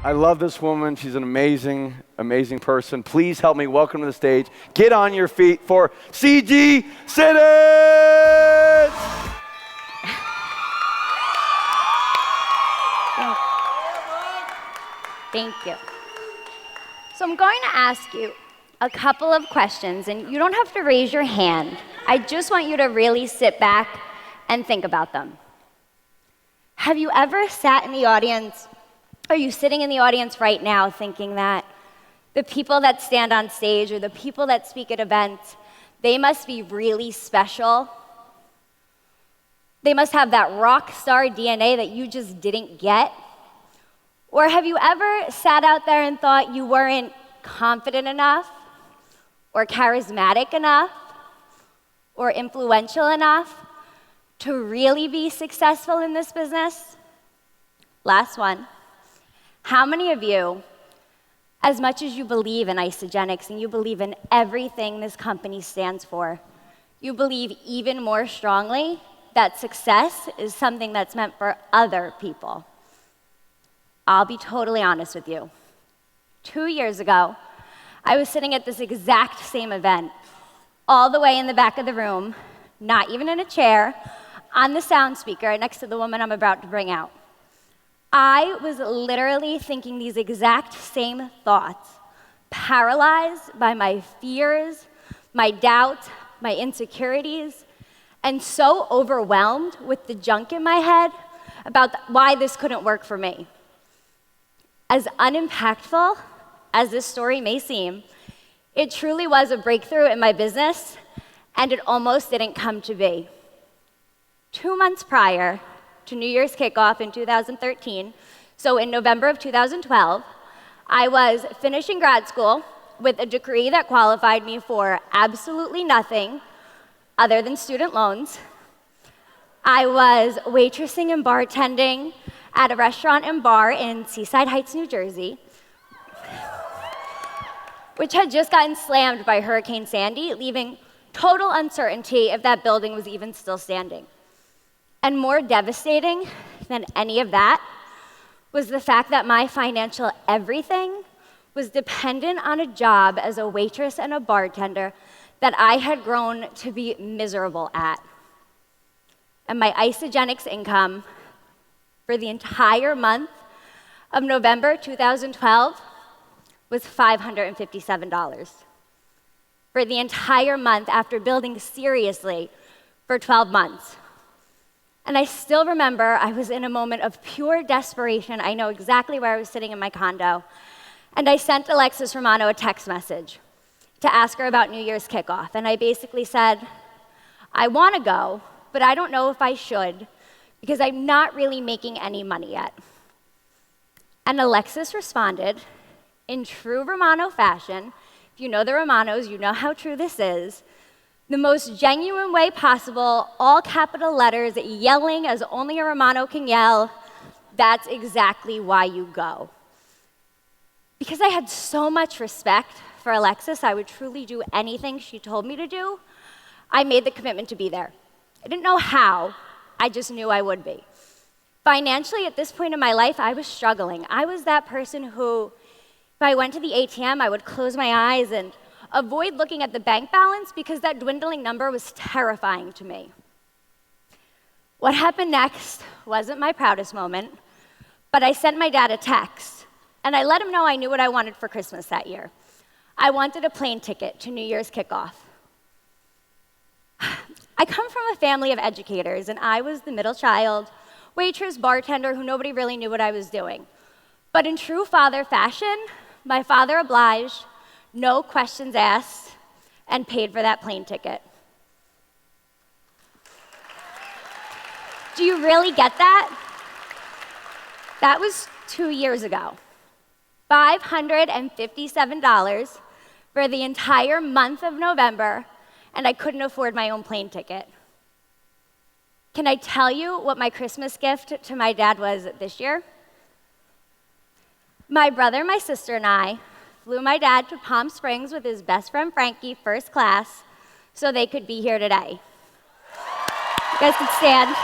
I love this woman. She's an amazing, amazing person. Please help me welcome to the stage. Get on your feet for Ciji Siddons! Thank you. So I'm going to ask you a couple of questions, and you don't have to raise your hand. I just want you to really sit back and think about them. Have you ever sat in the audience, or are you sitting in the audience right now thinking that the people that stand on stage or the people that speak at events, they must be really special? They must have that rock star DNA that you just didn't get? Or have you ever sat out there and thought you weren't confident enough, or charismatic enough, or influential enough to really be successful in this business? Last one. How many of you, as much as you believe in Isagenix and you believe in everything this company stands for, you believe even more strongly that success is something that's meant for other people? I'll be totally honest with you. 2 years ago, I was sitting at this exact same event, all the way in the back of the room, not even in a chair, on the sound speaker next to the woman I'm about to bring out. I was literally thinking these exact same thoughts, paralyzed by my fears, my doubts, my insecurities, and so overwhelmed with the junk in my head about why this couldn't work for me. As unimpactful as this story may seem, it truly was a breakthrough in my business, and it almost didn't come to be. 2 months prior to New Year's kickoff in 2013, so in November of 2012, I was finishing grad school with a degree that qualified me for absolutely nothing other than student loans. I was waitressing and bartending at a restaurant and bar in Seaside Heights, New Jersey, which had just gotten slammed by Hurricane Sandy, leaving total uncertainty if that building was even still standing. And more devastating than any of that was the fact that my financial everything was dependent on a job as a waitress and a bartender that I had grown to be miserable at. And my Isagenix income for the entire month of November 2012 was $557. For the entire month after building seriously for 12 months. And I still remember I was in a moment of pure desperation. I know exactly where I was sitting in my condo. And I sent Alexis Romano a text message to ask her about New Year's kickoff. And I basically said, I want to go, but I don't know if I should, because I'm not really making any money yet. And Alexis responded in true Romano fashion. If you know the Romanos, you know how true this is. The most genuine way possible, all capital letters, yelling as only a Romano can yell. That's exactly why you go. Because I had so much respect for Alexis, I would truly do anything she told me to do. I made the commitment to be there. I didn't know how, I just knew I would be. Financially, at this point in my life, I was struggling. I was that person who, if I went to the ATM, I would close my eyes and avoid looking at the bank balance because that dwindling number was terrifying to me. What happened next wasn't my proudest moment, but I sent my dad a text, and I let him know I knew what I wanted for Christmas that year. I wanted a plane ticket to New Year's kickoff. I come from a family of educators, and I was the middle child, waitress, bartender, who nobody really knew what I was doing. But in true father fashion, my father obliged, no questions asked, and paid for that plane ticket. Do you really get that? That was 2 years ago. $557 for the entire month of November, and I couldn't afford my own plane ticket. Can I tell you what my Christmas gift to my dad was this year? My brother, my sister, and I flew my dad to Palm Springs with his best friend Frankie, first class, so they could be here today. You guys can stand.